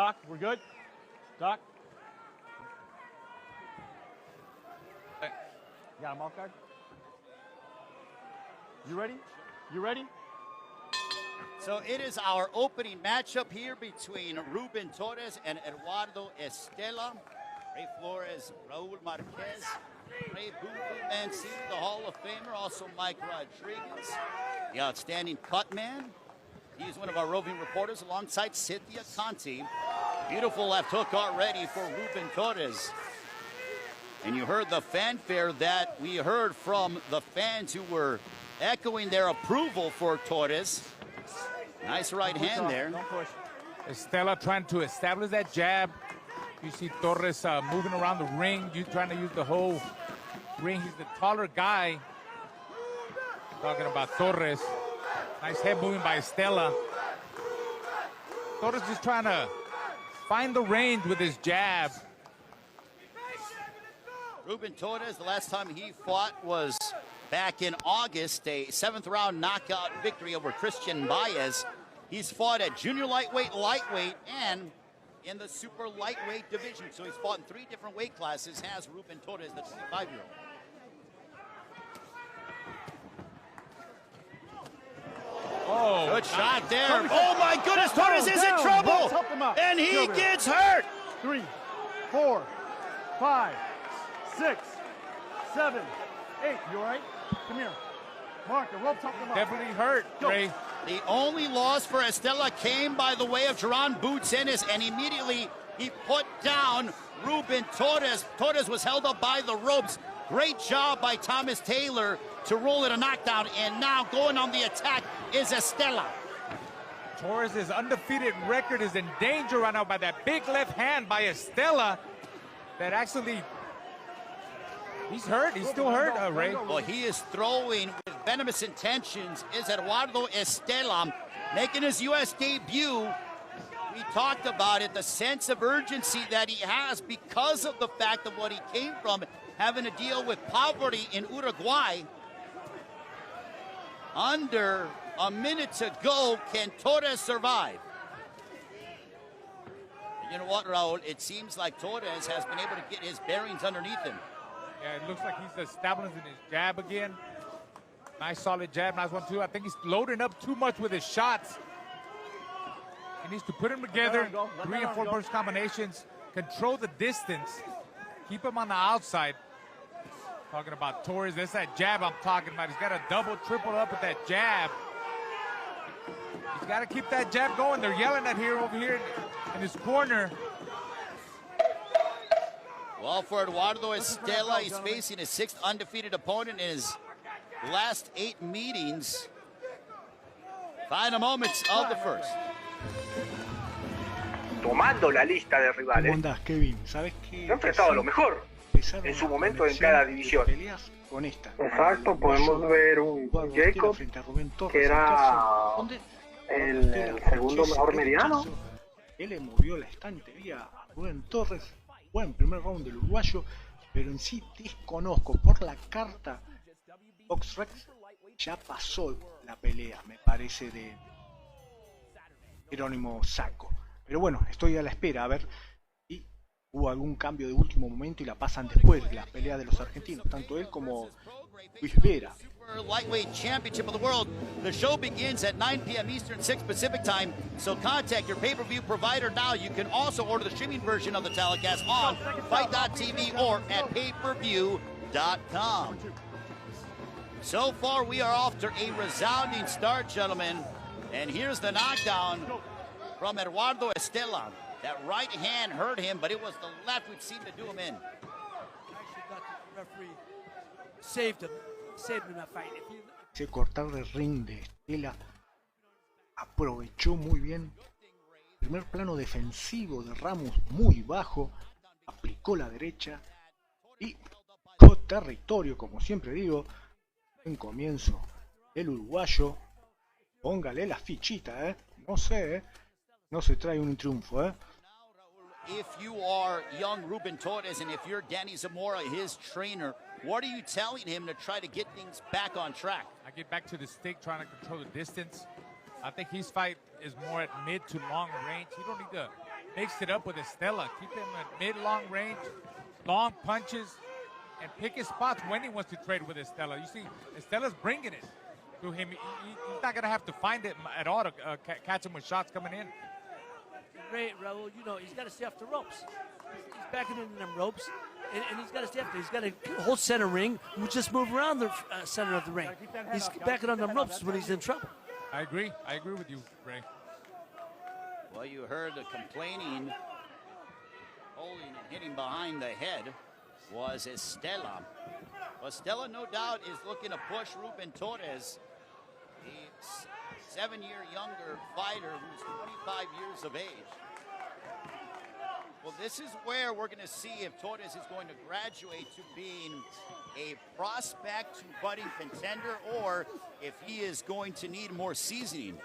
Doc, we're good? Doc? Got a mouth guard? You ready? You ready? So it is our opening matchup here between Rubén Torres and Eduardo Estela. Ray Flores, Raul Marquez, Ray Boo Boo Mancini, the Hall of Famer, also Mike Rodriguez, the outstanding cut man. He's one of our roving reporters alongside Cynthia Conti. Beautiful left hook already for Rubén Torres. And you heard the fanfare that we heard from the fans who were echoing their approval for Torres. Nice right hand there. Don't push. Estela trying to establish that jab. You see Torres moving around the ring. You trying to use the whole ring. He's the taller guy. Talking about Torres. Nice head moving by Estela. Torres just trying to find the range with his jab. Rubén Torres, the last time he fought was back in August, a 7th round knockout victory over Christian Baez. He's fought at junior lightweight, and in the super lightweight division. So he's fought in 3 different weight classes, has Rubén Torres, the 25-year-old. Oh, good shot there. Oh my goodness, Torres is in trouble. And he gets hurt. 3, 4, 5, 6, 7, 8. You all right? Come here. Mark, the rope top him up. Definitely hurt, Ray. The only loss for Estela came by the way of Jaron Boots Ennis, and immediately he put down Rubén Torres. Torres was held up by the ropes. Great job by Thomas Taylor to rule it a knockdown, and now going on the attack is Estela. Torres' undefeated record is in danger right now by that big left hand by Estela that actually, he's hurt. He's still hurt, Ray. Well, he is throwing with venomous intentions. Is Eduardo Estela making his U.S. debut? We talked about it, the sense of urgency that he has because of the fact of what he came from, having to deal with poverty in Uruguay. Under a minute to go, can Torres survive? You know what, Raul? It seems like Torres has been able to get his bearings underneath him. Yeah, it looks like he's establishing his jab again. Nice solid jab, nice one too. I think he's loading up too much with his shots. He needs to put them together, 3 and 4 burst combinations, control the distance, keep him on the outside. Talking about Torres, that's that jab I'm talking about. He's got to double, triple up with that jab. He's got to keep that jab going. They're yelling at him over here in his corner. Well, for Eduardo Estela, he's facing his 6th undefeated opponent in his last 8 meetings. Final moments of the first. Tomando la lista de rivales. ¿Cómo andás, Kevin? ¿Sabes qué? Se ha enfrentado a lo mejor en su momento en cada división. Exacto, podemos ver un Jacob que era el segundo mejor mediano. Él le movió la estantería a Rubén Torres. Buen primer round del uruguayo, pero en sí desconozco por la carta Boxrex. Ya pasó la pelea, me parece, de Jerónimo Saco. Pero bueno, estoy a la espera a ver si hubo algún cambio de último momento y la pasan después de la pelea de los argentinos, tanto él como Luis Vera. Lightweight Championship of the World. The show begins at 9 p.m. Eastern, 6 Pacific time. So contact your pay-per-view provider now. You can also order the streaming version of the telecast on Fight.tv or at payperview.com. So far, we are off to a resounding start, gentlemen. And here's the knockdown from Eduardo Estela. That right hand hurt him, but it was the left which seemed to do him in. Actually, the referee saved him in that fight. Ese cortar de ring de Estela aprovechó muy bien. Primer plano defensivo de Ramos muy bajo. Aplicó la derecha y con territorio, como siempre digo. En comienzo el uruguayo. Póngale la fichita, no sé, no se trae un triunfo, If you are young Rubén Torres and if you're Danny Zamora, his trainer, what are you telling him to try to get things back on track? I get back to the stick, trying to control the distance. I think his fight is more at mid to long range. He don't need to mixed it up with Estela. Keep him at mid-long range, long punches, and pick his spots when he wants to trade with Estela. You see, Estela's bringing it to him. He's not going to have to find it at all to catch him with shots coming in. Raul, you know, he's got to stay off the ropes. He's backing into them ropes, and he's got to stay up there. He's got to hold center ring. We'll just move around the center of the ring. He's backing on them ropes when he's in trouble. I agree. I agree with you, Ray. Well, you heard the complaining, holding and hitting behind the head was Estela. Well, Estela, no doubt, is looking to push Rubén Torres, the 7-year younger fighter who's 25 years of age. Well, this is where we're going to see if Torres is going to graduate to being a prospect to budding contender, or if he is going to need more seasoning.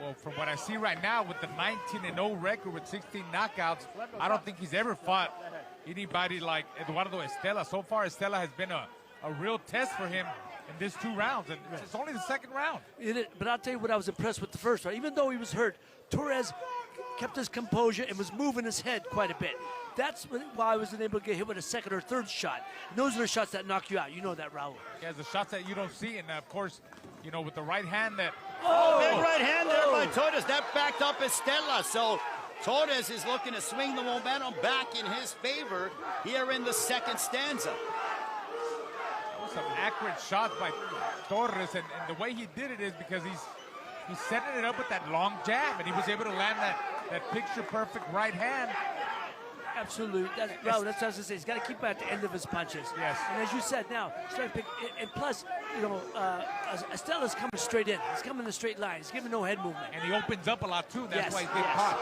Well, from what I see right now with the 19-0 record with 16 knockouts, I don't think he's ever fought anybody like Eduardo Estela. So far, Estela has been a real test for him in these 2 rounds, and it's only the second round. But I'll tell you what I was impressed with the first round. Even though he was hurt, Torres kept his composure and was moving his head quite a bit. That's why I wasn't able to get hit with a second or third shot. And those are the shots that knock you out. You know that, Raul. Yeah, the shots that you don't see, and of course, you know, with the right hand that... Oh, big right hand there by Torres. That backed up Estela. So Torres is looking to swing the momentum back in his favor here in the second stanza. Some accurate shots by Torres, and the way he did it is because he's setting it up with that long jab, and he was able to land that picture-perfect right hand. Absolutely. That's what I was going to say. He's got to keep at the end of his punches. Yes. And as you said, now, and plus, you know, Estela's coming straight in. He's coming in a straight line. He's giving no head movement. And he opens up a lot, too. That's why he's getting caught.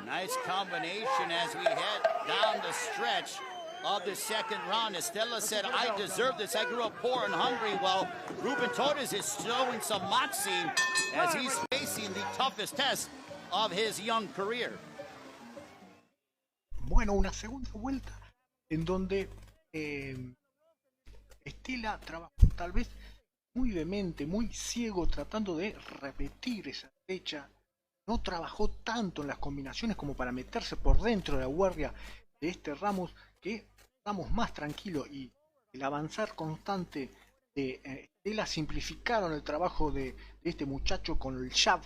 Nice combination as we head down the stretch of the second round. Estela said, I deserve this. I grew up poor and hungry. While Rubén Torres is showing some moxie as he's facing the toughest test of his young career. Bueno, una segunda vuelta en donde Estela trabajó tal vez muy demente, muy ciego, tratando de repetir esa derecha. No trabajó tanto en las combinaciones como para meterse por dentro de la guardia de este Ramos, que estamos más tranquilos, y el avanzar constante de Estela simplificaron el trabajo de este muchacho con el jab.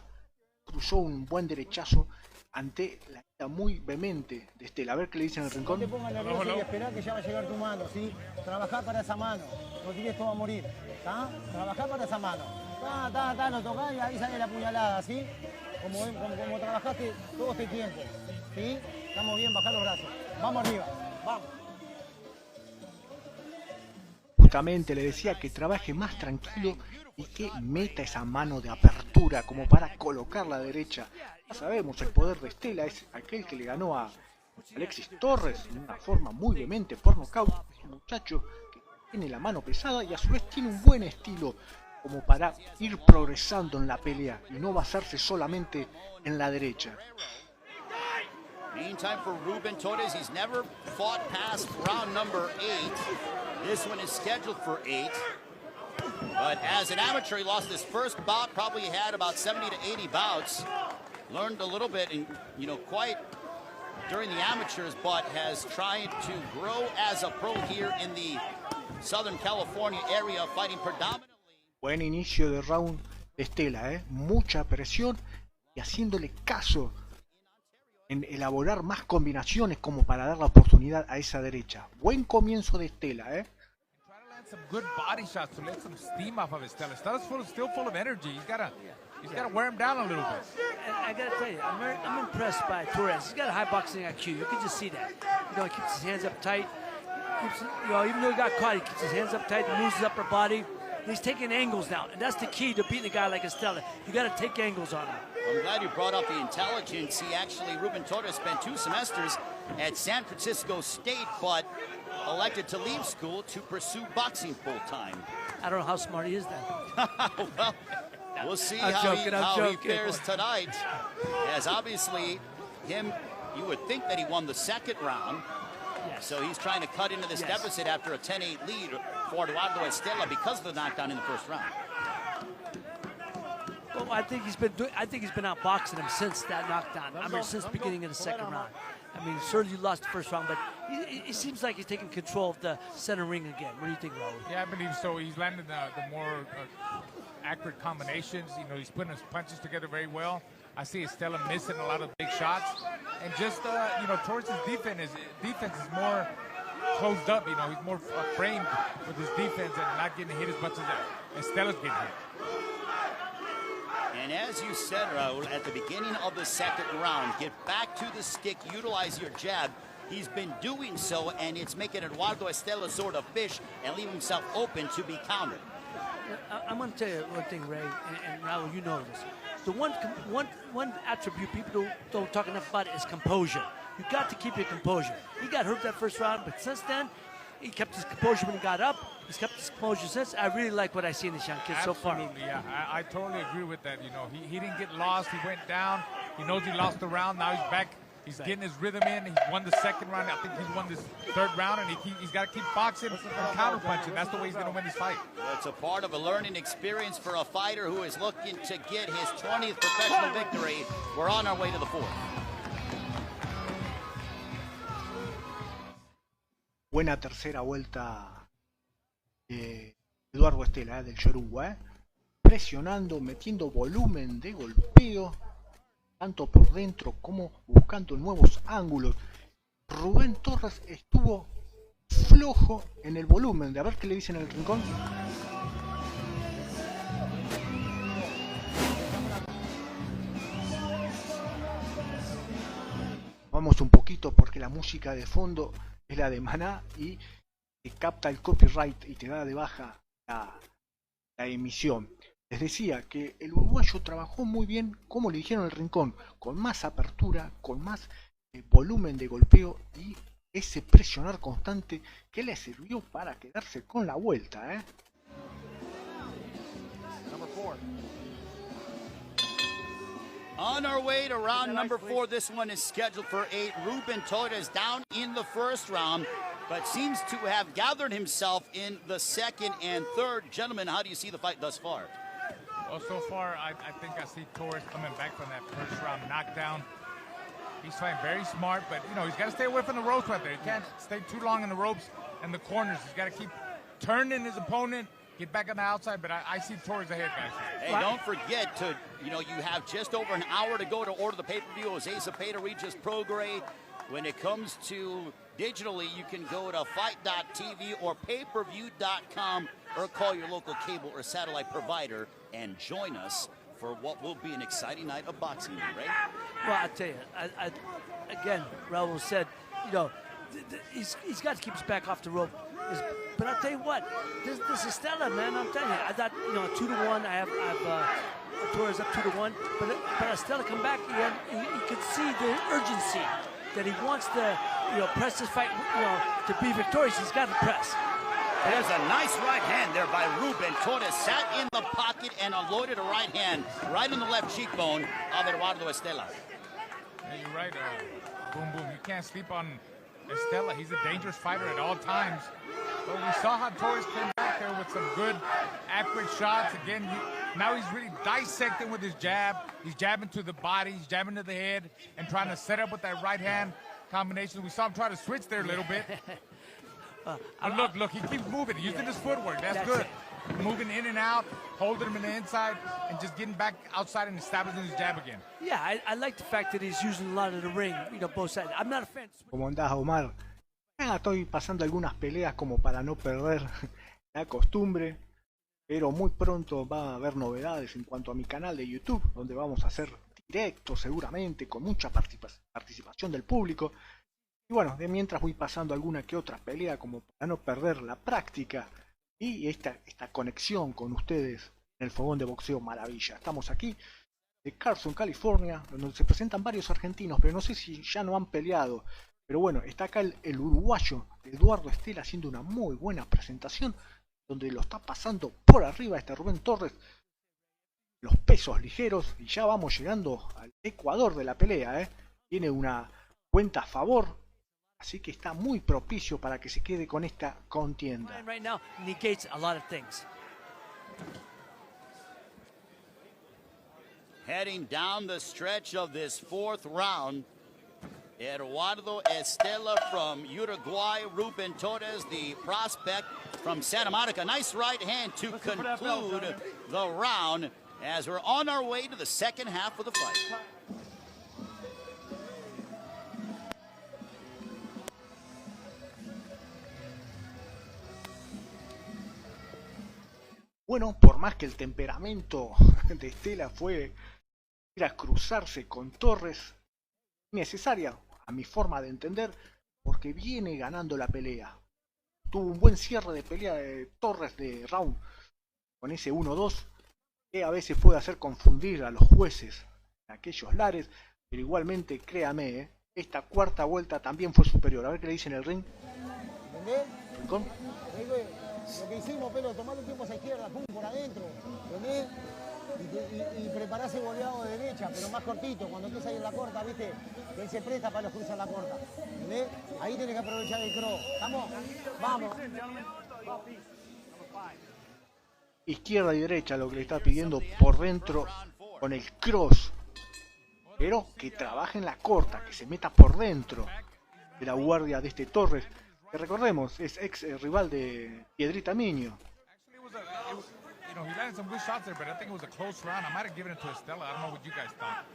Cruzó un buen derechazo ante la ida muy vehemente de Estela. A ver qué le dicen en el rincón. No te pongas nervioso y esperar que ya va a llegar tu mano, ¿sí? Trabajá para esa mano, no tires todo a morir, ¿está? Trabajá para esa mano. Lo tocás y ahí sale la puñalada, ¿sí? Como trabajaste todo este tiempo, ¿sí? Estamos bien, bajá los brazos. Vamos arriba, vamos. Justamente le decía que trabaje más tranquilo y que meta esa mano de apertura como para colocar la derecha. Ya sabemos, el poder de Estela es aquel que le ganó a Alexis Torres en una forma muy vehemente por nocaut. Es un muchacho que tiene la mano pesada y a su vez tiene un buen estilo como para ir progresando en la pelea y no basarse solamente en la derecha. Meantime, for Rubén Torres, he's never fought past round number 8. This one is scheduled for 8. But as an amateur, he lost his first bout, probably had about 70 to 80 bouts. Learned a little bit, and quite during the amateurs, but has tried to grow as a pro here in the Southern California area, fighting predominantly. Buen inicio de round de Estela, mucha presión y haciéndole caso en elaborar más combinaciones como para dar la oportunidad a esa derecha. Buen comienzo de Estela, Some good body shots to let some steam off of Estela. Estela's still full of energy. He's gotta wear him down a little bit. And I gotta tell you, I'm impressed by Torres. He's got a high boxing IQ. You can just see that. He keeps his hands up tight. Even though he got caught, he keeps his hands up tight, moves his upper body. He's taking angles now, and that's the key to beating a guy like Estela. You got to take angles on him. I'm glad you brought up the intelligence. Rubén Torres spent 2 semesters at San Francisco State, but elected to leave school to pursue boxing full-time. I don't know how smart he is then. Well, we'll see how he fares tonight. As obviously, you would think that he won the second round. Yes. So he's trying to cut into this deficit after a 10-8 lead for Eduardo Estela because of the knockdown in the first round. Well, I think he's been outboxing him since that knockdown. I mean, since the beginning of the second round. I mean, certainly lost the first round, but it seems like he's taking control of the center ring again. What do you think, Raul? Yeah, I believe so. He's landing the more accurate combinations. You know, he's putting his punches together very well. I see Estela missing a lot of big shots, and just you know, Torres' defense is more closed up. You know, he's more framed with his defense and not getting hit as much as Estela's getting hit. And as you said, Raul, at the beginning of the second round, get back to the stick, utilize your jab. He's been doing so, and it's making Eduardo Estela sort of fish and leave himself open to be countered. I'm going to tell you one thing, Ray, and Raul, you know this. The one attribute people don't talk enough about is composure. You got to keep your composure. He got hurt that first round, but since then, he kept his composure when he got up. He's kept his composure since. I really like what I see in this young kid so far. Absolutely, yeah. I totally agree with that. You know, he didn't get lost. He went down. He knows he lost the round. Now he's back. He's getting his rhythm in. He won the second round. I think he's won this third round, and he's got to keep boxing and counter-punching. That's the way he's going to win this fight. Well, it's a part of a learning experience for a fighter who is looking to get his 20th professional victory. We're on our way to the fourth. Buena tercera vuelta de Eduardo Estela, del Yoruba, presionando, metiendo volumen de golpeo, tanto por dentro como buscando nuevos ángulos. Rubén Torres estuvo flojo en el volumen. De a ver qué le dicen en el rincón. Vamos un poquito porque la música de fondo es la de Maná y te capta el copyright y te da de baja la emisión. Les decía que el uruguayo trabajó muy bien, como le dijeron en el rincón, con más apertura, con más volumen de golpeo y ese presionar constante que le sirvió para quedarse con la vuelta. Number 4. On our way to round number 4. This one is scheduled for 8. Rubén Torres down in the first round, but seems to have gathered himself in the second and third. Gentlemen, how do you see the fight thus far? Well, so far, I think I see Torres coming back from that first round knockdown. He's fighting very smart, but, you know, he's got to stay away from the ropes right there. He can't stay too long in the ropes and the corners. He's got to keep turning his opponent, get back on the outside, but I see Torres ahead, guys. Hey, don't forget to, you know, you have just over an hour to go to order the pay-per-view. Jose Zepeda, Regis Prograde. When it comes to digitally, you can go to fight.tv or payperview.com or call your local cable or satellite provider and join us for what will be an exciting night of boxing, right? Well, I tell you, again, Raul said, you know, he's got to keep his back off the rope. But I'll tell you what, this is Estela, man. I'm telling you, I thought, you know, 2-1. I have Torres up 2-1. But Estela come back again. You can see the urgency that he wants to, you know, press this fight, you know, to be victorious. He's got to press. There's a nice right hand there by Rubén. Torres sat in the pocket and unloaded a right hand right on the left cheekbone of Eduardo Estela. Yeah, you're right. Boom, boom. You can't sleep on Estela. He's a dangerous fighter at all times. But we saw how Torres came back there with some good, accurate shots. Again, now he's really dissecting with his jab. He's jabbing to the body, he's jabbing to the head, and trying to set up with that right hand combination. We saw him try to switch there a little bit. But look, he keeps moving, using his footwork. That's good. Moving in and out, holding him in the inside, and just getting back outside and establishing his jab again. Yeah, I like the fact that he's using a lot of the ring, you know, both sides. I'm not a fan. ¿Cómo andás, Omar? Estoy pasando algunas peleas como para no perder la costumbre, pero muy pronto va a haber novedades en cuanto a mi canal de YouTube, donde vamos a hacer directos seguramente, con mucha participación del público. Y bueno, de mientras voy pasando alguna que otra pelea como para no perder la práctica y esta conexión con ustedes en el fogón de boxeo maravilla. Estamos aquí de Carson, California, donde se presentan varios argentinos, pero no sé si ya no han peleado. Pero bueno, está acá el uruguayo Eduardo Estela haciendo una muy buena presentación, donde lo está pasando por arriba este Rubén Torres, los pesos ligeros, y ya vamos llegando al Ecuador de la pelea. Tiene una cuenta a favor, así que está muy propicio para que se quede con esta contienda. Right now negates a lot of things. heading down the stretch of this fourth round. Eduardo Estela from Uruguay, Rubén Torres, the prospect from Santa Monica. Nice right hand to conclude the round as we're on our way to the second half of the fight. Bueno, por más que el temperamento de Estela fue ir a cruzarse con Torres, necesaria a mi forma de entender, porque viene ganando la pelea. Tuvo un buen cierre de pelea de Torres de round con ese 1-2, que a veces puede hacer confundir a los jueces en aquellos lares, pero igualmente créame, esta cuarta vuelta también fue superior. A ver qué le dice en el ring. ¿Entendés? ¿Rincón? Lo que hicimos, Pelo, tomar el tiempo hacia izquierda, pum, por adentro, ¿entendés? Y prepararse boleado de derecha, pero más cortito. Cuando estés ahí en la corta, ¿viste? Que él se presta para los cruzar la corta, ¿entendés? Ahí tienes que aprovechar el cross. ¿Estamos? Vamos. Izquierda y derecha, lo que le está pidiendo por dentro con el cross. Pero que trabaje en la corta, que se meta por dentro de la guardia de este Torres, que recordemos, es ex rival de Piedrita Miño. You know, he landed some good shots there, but I think it was a close round. I might have given it to Estela. I don't know what you guys thought.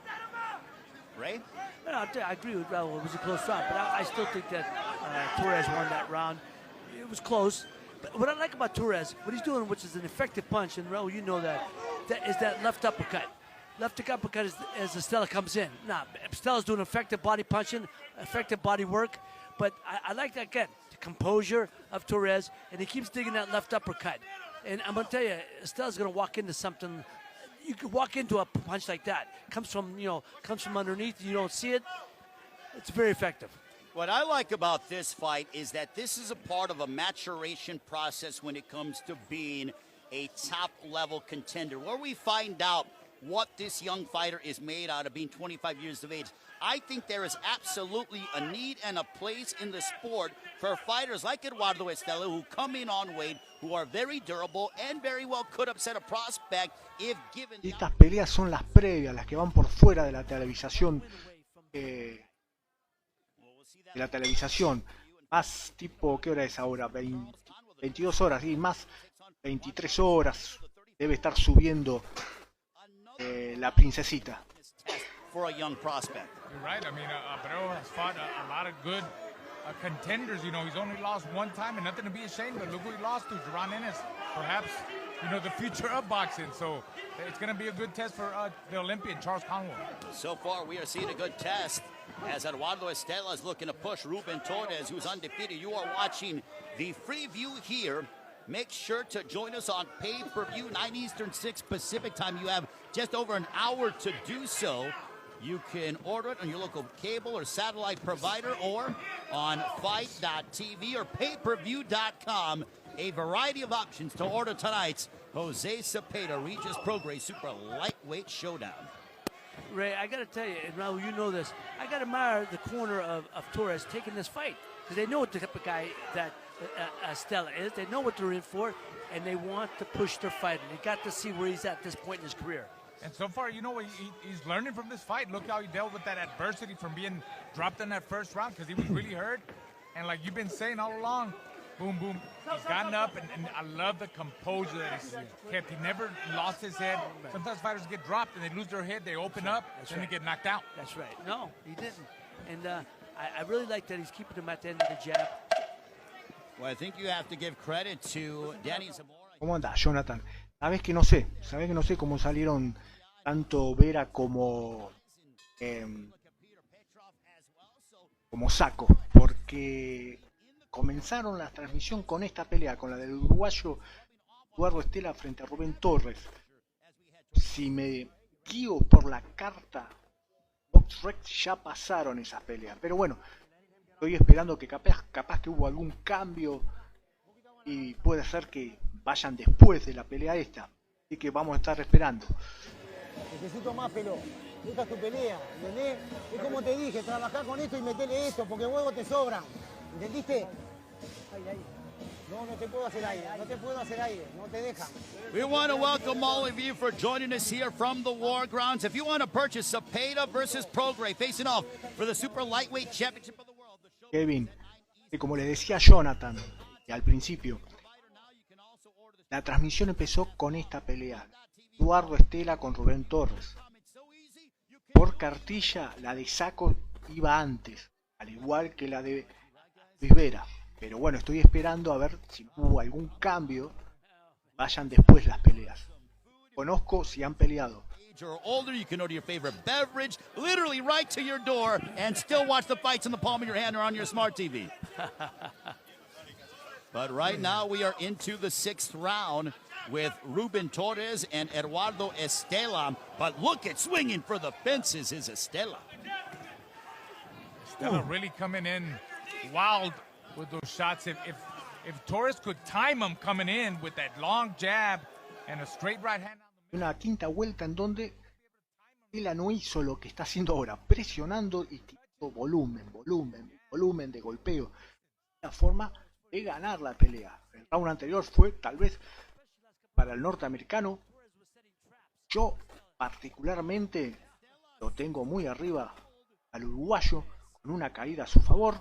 Ray? No, I agree with Raul. It was a close round, but I still think that Torres won that round. It was close. But what I like about Torres, what he's doing, which is an effective punch, and Raul, you know that is that left uppercut. Left uppercut is as Estela comes in. Now, Estela's doing effective body punching, effective body work, but I like that, again, the composure of Torres, and he keeps digging that left uppercut. And I'm going to tell you, Estela's going to walk into something. You could walk into a punch like that. Comes from underneath. You don't see it. It's very effective. What I like about this fight is that this is a part of a maturation process when it comes to being a top-level contender, where we find out what this young fighter is made out of, being 25 years of age. I think there is absolutely a need and a place in the sport for fighters like Eduardo Estela, who come in on weight, who are very durable and very well could upset a prospect if given. Estas peleas son las previas, las que van por fuera de la televisación. Más tipo, ¿qué hora es ahora? 22 horas y más 23 horas. Debe estar subiendo la princesita. For a young prospect. You're right. I mean, Abreu has fought a lot of good contenders. You know, he's only lost one time, and nothing to be ashamed of. Look who he lost to, Duran Ennis. Perhaps, you know, the future of boxing. So it's going to be a good test for the Olympian, Charles Conwell. So far, we are seeing a good test as Eduardo Estela is looking to push Rubén Torres, who's undefeated. You are watching the free view here. Make sure to join us on pay-per-view, 9 Eastern, 6 Pacific time. You have just over an hour to do so. You can order it on your local cable or satellite provider or on fight.tv or payperview.com. A variety of options to order tonight's Jose Cepeda Regis Prograis Super Lightweight Showdown. Ray, I got to tell you, and Raul, you know this, I got to admire the corner of Torres taking this fight, because they know what the type of guy that Estela is. They know what they're in for, and they want to push their fight. And you got to see where he's at this point in his career. And so far, you know, he's learning from this fight. Look how he dealt with that adversity from being dropped in that first round, because he was really hurt. And like you've been saying all along, boom, boom, he's gotten up, and I love the composure that he's kept. He never lost his head. Sometimes fighters get dropped, and they lose their head, they open up, and they get knocked out. That's right. No, he didn't. And I really like that he's keeping him at the end of the jab. Well, I think you have to give credit to Danny Zamora. ¿Cómo anda, Jonathan? Sabés que no sé cómo salieron tanto Vera como Saco, porque comenzaron la transmisión con esta pelea, con la del uruguayo Eduardo Estela frente a Rubén Torres. Si me guío por la carta, BoxRec ya pasaron esas peleas, pero bueno, estoy esperando que capaz que hubo algún cambio y puede ser que vayan después de la pelea esta, así que vamos a estar esperando. Necesito más, Pelo. Esta es tu pelea, ¿entendés? Es como te dije, trabajá con esto y metele esto, porque huevos te sobran. ¿Entendiste? Ahí. No, no te puedo hacer aire, no te puedo hacer aire, no te dejan. We want to welcome all of you for joining us here from the War Grounds. If you want to purchase Cepeda versus Prograis facing off for the Super Lightweight Championship of the World. Kevin, que como le decía Jonathan al principio, la transmisión empezó con esta pelea. Eduardo Estela con Rubén Torres. Por cartilla, la de Saco iba antes, al igual que la de Rivera. Pero bueno, estoy esperando a ver si hubo algún cambio. Vayan después las peleas. Conozco si han peleado. Or older, you can order your favorite beverage literally right to your door and still watch the fights in the palm of your hand or on your smart TV. But right now we are into the 6th round with Rubén Torres and Eduardo Estela. But look at swinging for the fences is Estela. Estela really coming in wild with those shots. If Torres could time him coming in with that long jab and a straight right hand. Una quinta vuelta en donde Estela no hizo lo que está haciendo ahora, presionando y tirando volumen de golpeo. La forma de ganar la pelea. El round anterior fue tal vez para el norteamericano. Yo particularmente lo tengo muy arriba al uruguayo con una caída a su favor.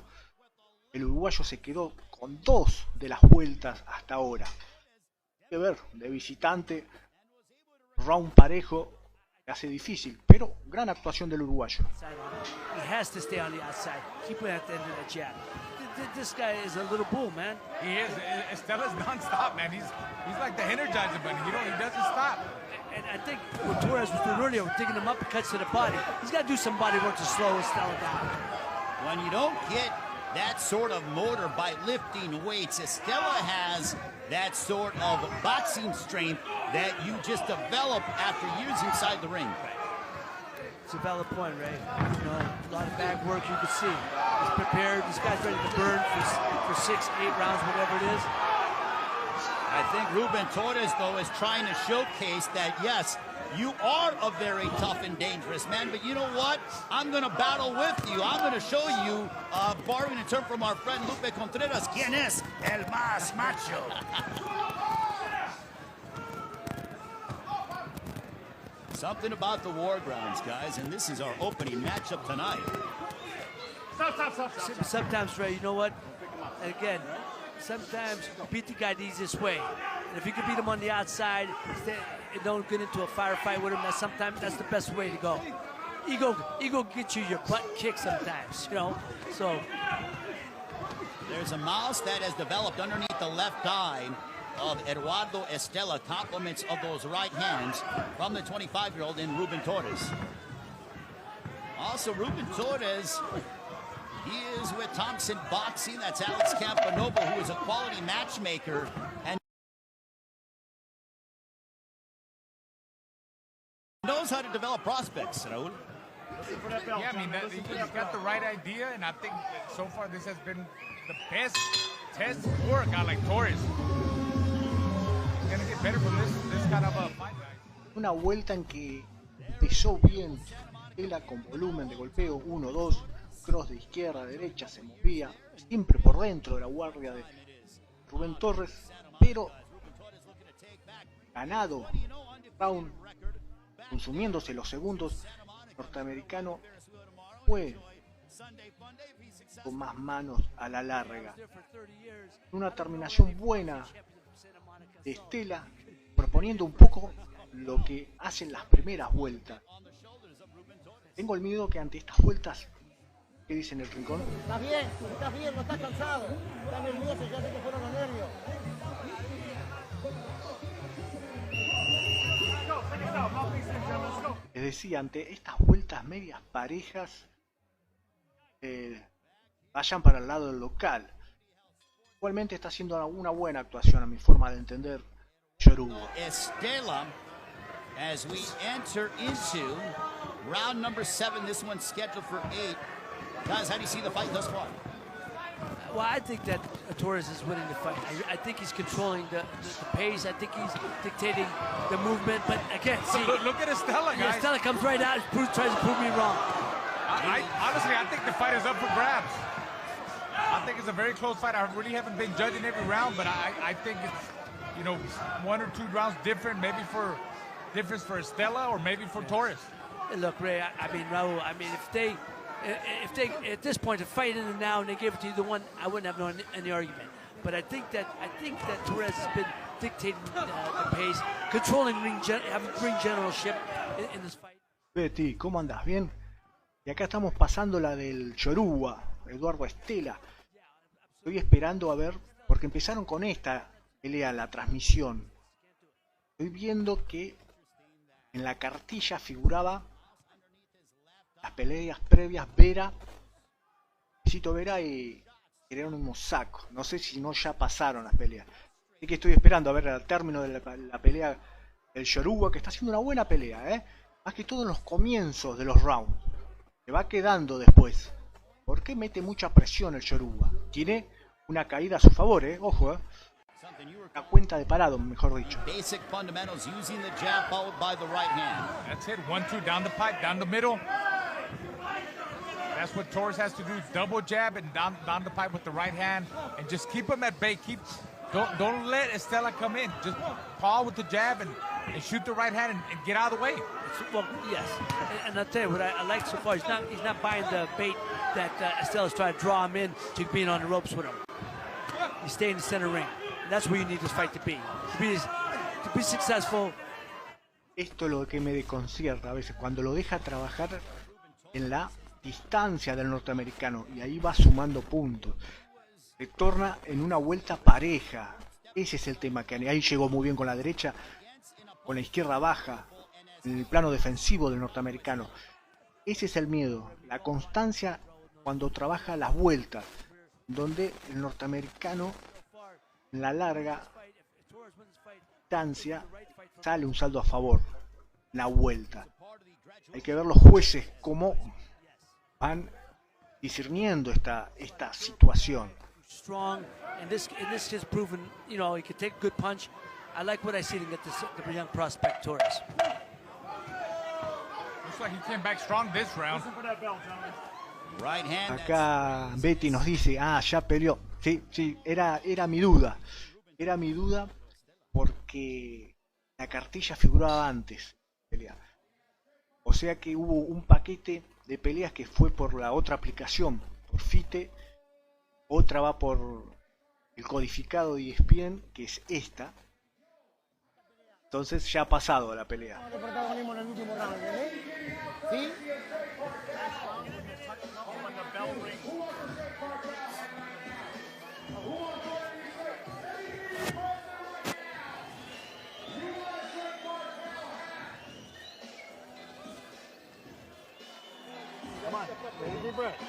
El uruguayo se quedó con 2 de las vueltas hasta ahora. Hay que ver, de visitante, round parejo, que hace difícil, pero gran actuación del uruguayo. He has to stay on the outside. Keep it at the end of the jab. This guy is a little bull, man. He is. Estela's non-stop, man. He's like the Energizer Bunny. He doesn't stop. And I think what Torres was doing earlier, digging him up and cuts to the body. He's got to do some body work to slow Estela down. When you don't get that sort of motor by lifting weights, Estela has that sort of boxing strength that you just develop after years inside the ring. It's a valid point, Ray. You know, a lot of back work you can see. He's prepared. This guy's ready to burn for 6, 8 rounds, whatever it is. I think Rubén Torres, though, is trying to showcase that, yes, you are a very tough and dangerous man, but you know what? I'm going to battle with you. I'm going to show you, borrowing a term from our friend Lupe Contreras, ¿Quién es el más macho? Something about the War Grounds, guys, and this is our opening matchup tonight. Stop. Sometimes, Ray, you know what? And again, sometimes you beat the guy the easiest way. And if you can beat him on the outside, and don't get into a firefight with him, sometimes that's the best way to go. Ego gets you your butt kicked sometimes, you know? So there's a mouse that has developed underneath the left eye of Eduardo Estela, compliments of those right hands from the 25-year-old in Rubén Torres. Also, Rubén Torres, he is with Thompson Boxing. That's Alex Campanova, who is a quality matchmaker and knows how to develop prospects, Raul. Yeah, I mean, he's got the right idea, and I think that so far this has been the best test for a guy like Torres. He's gonna get better from this kind of a fight. Una vuelta en que empezó bien Estela con volumen de golpeo, 1-2, cross de izquierda a derecha, se movía siempre por dentro de la guardia de Rubén Torres, pero ganado round, consumiéndose los segundos, norteamericano fue con más manos a la larga. Una terminación buena de Estela, proponiendo un poco lo que hacen las primeras vueltas. Tengo el miedo que ante estas vueltas, ¿qué dice en el rincón? Estás bien, no estás cansado. Estás nervioso, ya sé que fueron los nervios. Les decía, ante estas vueltas medias parejas, vayan para el lado del local. Igualmente está haciendo una buena actuación a mi forma de entender Yoruba. Estela, as we enter into round number 7, this one's scheduled for 8. Guys, how do you see the fight thus far? Well, I think that Torres is winning the fight. I think he's controlling the pace. I think he's dictating the movement. But again, see, look at Estela, guys. Yeah, Estela comes right out and tries to prove me wrong. Honestly, I think the fight is up for grabs. I think it's a very close fight. I really haven't been judging every round, but I think it's, you know, 1 or 2 rounds different, maybe for difference for Estela or maybe for Torres. Look, Ray, I mean, Raul, I mean, if they at this point to fight in and now and they give it to either one, I wouldn't have any argument. But I think that Torres has been dictating the pace, controlling having ring generalship in this fight. Betty, ¿cómo andas? ¿Bien? Y acá estamos pasando la del Yoruba, Eduardo Estela. Estoy esperando a ver, porque empezaron con esta pelea en la transmisión. Estoy viendo que en la cartilla figuraba las peleas previas Vera, Luisito Vera y Jerónimo Saco. No sé si no ya pasaron las peleas. Así que estoy esperando a ver el término de la pelea del Yoruba, que está haciendo una buena pelea, ¿eh? Más que todo en los comienzos de los rounds. Se va quedando después. Porque mete mucha presión el Yoruba. Tiene una caída a su favor, ojo, una cuenta de parado, mejor dicho. Basic fundamentals using the jab followed by the right hand. That's it. 1-2 down the pipe, down the middle. That's what Torres has to do. Double jab and down the pipe with the right hand, and just keep him at bay. Don't let Estela come in. Just paw with the jab and shoot the right hand and get out of the way. Well, yes, and I'll tell you what I like so far. He's not buying the bait that Estela's trying to draw him in to being on the ropes with him. He's staying in the center ring. And that's where you need this fight to be. To be successful. Esto es lo que me desconcierta a veces, cuando lo deja trabajar en la distancia del norteamericano y ahí va sumando puntos. Se torna en una vuelta pareja. Ese es el tema, que ahí llegó muy bien con la derecha, con la izquierda baja, en el plano defensivo del norteamericano. Ese es el miedo, la constancia cuando trabaja las vueltas, donde el norteamericano en la larga distancia sale un saldo a favor, la vuelta. Hay que ver los jueces cómo van discerniendo esta situación. Strong, and this has proven, you know, he can take a good punch. I like what I see in the young prospect Torres. Looks like he came back strong this round. Right hand. Acá Betty nos dice, ya peleó. Sí, era mi duda. Era mi duda porque la cartilla figuraba antes. O sea que hubo un paquete de peleas que fue por la otra aplicación, por FITE. Otra va por el codificado de ESPN, que es esta. Entonces ya ha pasado la pelea. ¿Sí? Come on, take a deep breath.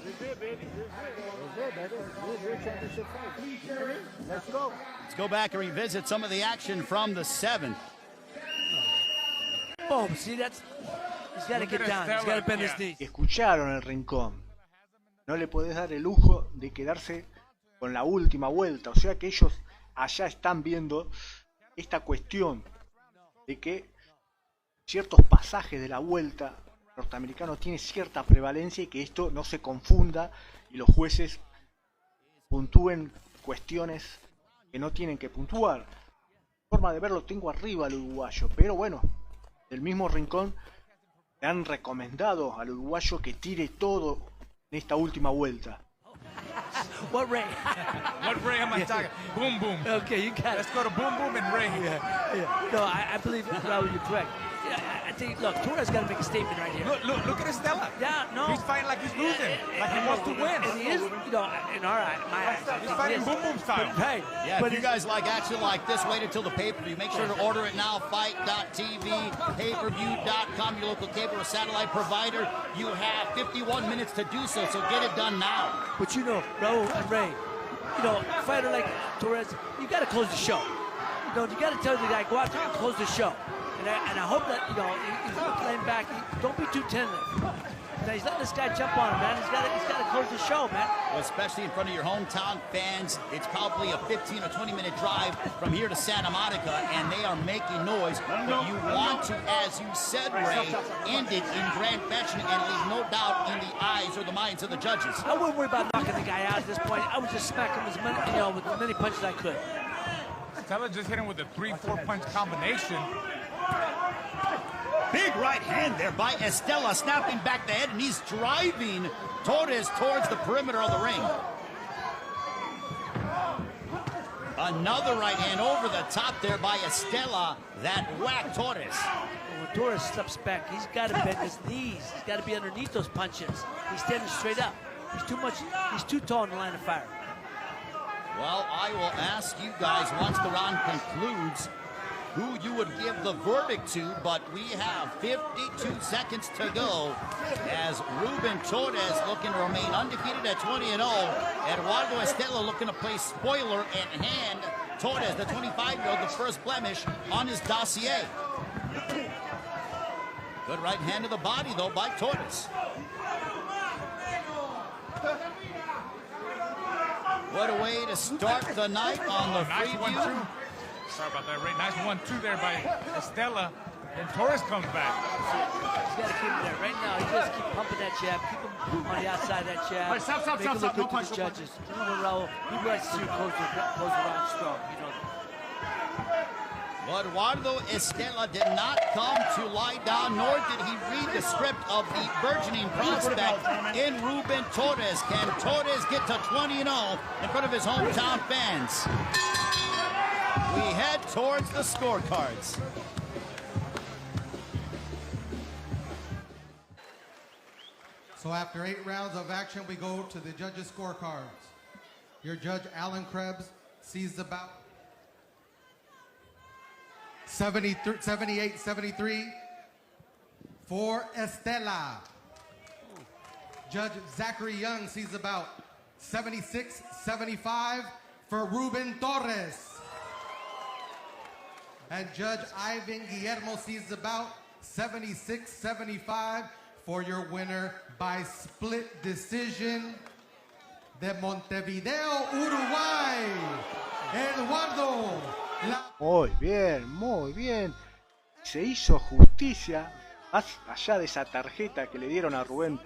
You're good, baby. You're good, baby. You're a championship fight. Let's go. Let's go back and revisit some of the action from the 7th. Oh, see, he's got to get down. He's got to bend his knees. Escucharon el rincón. No le podés dar el lujo de quedarse con la última vuelta. O sea que ellos allá están viendo esta cuestión de que ciertos pasajes de la vuelta norteamericano tiene cierta prevalencia y que esto no se confunda y los jueces puntúen cuestiones que no tienen que puntuar. Forma de verlo, tengo arriba al uruguayo, pero bueno, del mismo rincón le han recomendado al uruguayo que tire todo en esta última vuelta. What Ray? What Ray am I talking? Boom, boom. Okay, you got it. Let's go to boom, boom, and Ray. Yeah. No, I believe, Raul, you're correct. I think, look, Torres got to make a statement right here. Look at Estela. Yeah, no. He's fighting like he's losing, like he wants to win. And he is, you know, in my eyes. He's fighting boom, boom style. Right. Yeah, but if you guys like action like this, wait until the pay-per-view. Make sure to order it now. Fight.tv, payperview.com, your local cable or satellite provider. You have 51 minutes to do so get it done now. But you know, Raul and Ray, you know, a fighter like Torres, you got to close the show. You know, you got to tell the guy, go out there and close the show. And I hope that, you know, he's laying back. Don't be too tentative. Now, he's letting this guy jump on him, man. He's got to close the show, man. Well, especially in front of your hometown fans. It's probably a 15 or 20-minute drive from here to Santa Monica, and they are making noise. But you want to, as you said, Ray, end it in grand fashion and leave no doubt in the eyes these are the minds of the judges. I wouldn't worry about knocking the guy out at this point. I would just smack him as many, with as many punches as I could. Estela just hit him with a 3-4 punch combination. Big right hand there by Estela, snapping back the head, and he's driving Torres towards the perimeter of the ring. Another right hand over the top there by Estela that whacked Torres. When Torres steps back, he's got to bend his knees. He's got to be underneath those punches. He's standing straight up. He's too tall in the line of fire. Well, I will ask you guys once the round concludes who you would give the verdict to, but we have 52 seconds to go as Rubén Torres looking to remain undefeated at 20-0. Eduardo Estela looking to play spoiler and hand Torres, the 25-year-old, the first blemish on his dossier. Good right hand to the body, though, by Torres. What a way to start the night on the Nice preview. 1-2. Sorry about that, Ray. Nice 1-2 there by Estela. And Torres comes back. He's got to keep him there. Right now, he just keep pumping that jab. Keep him on the outside of that jab. Stop. Make him look No good punch, to the no punch. judges. Remember, Raul, he likes to see you close the round strong. You know. Eduardo Estela did not come to lie down, nor did he read the script of the burgeoning prospect in Rubén Torres. Can Torres get to 20-0 in front of his hometown fans? We head towards the scorecards. So after 8 rounds of action, we go to the judges' scorecards. Your judge, Alan Krebs, sees the bout 78-73 for Estela. Judge Zachary Young sees the bout 76-75 for Rubén Torres. And Judge Ivan Guillermo sees the bout 76-75 for your winner by split decision de Montevideo, Uruguay, Eduardo. Muy bien. Se hizo justicia más allá de esa tarjeta que le dieron a Rubén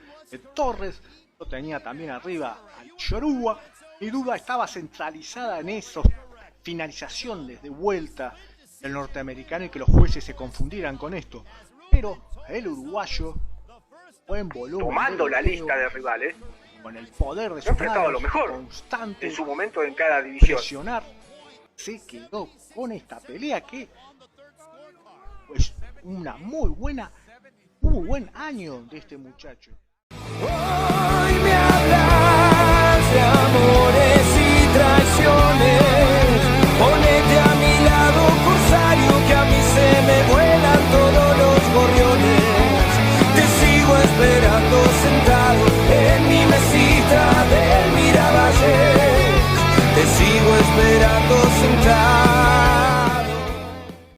Torres. Lo tenía también arriba al Yoruba. Mi duda estaba centralizada en eso, finalizaciones de vuelta del norteamericano y que los jueces se confundieran con esto. Pero el uruguayo, buen volumen, Tomando la lista de rivales, con el poder de se ha enfrentado a lo mejor constante en su momento en cada división. presionar, se quedó con esta pelea que pues una muy buen año de este muchacho. Hoy me hablas de amores y traiciones. Ponete a mi lado, corsario, que a mí se me vuelan todos los gorriones. Te sigo esperando sentado en mi mesita del Miravalle. Te sigo esperando sentado.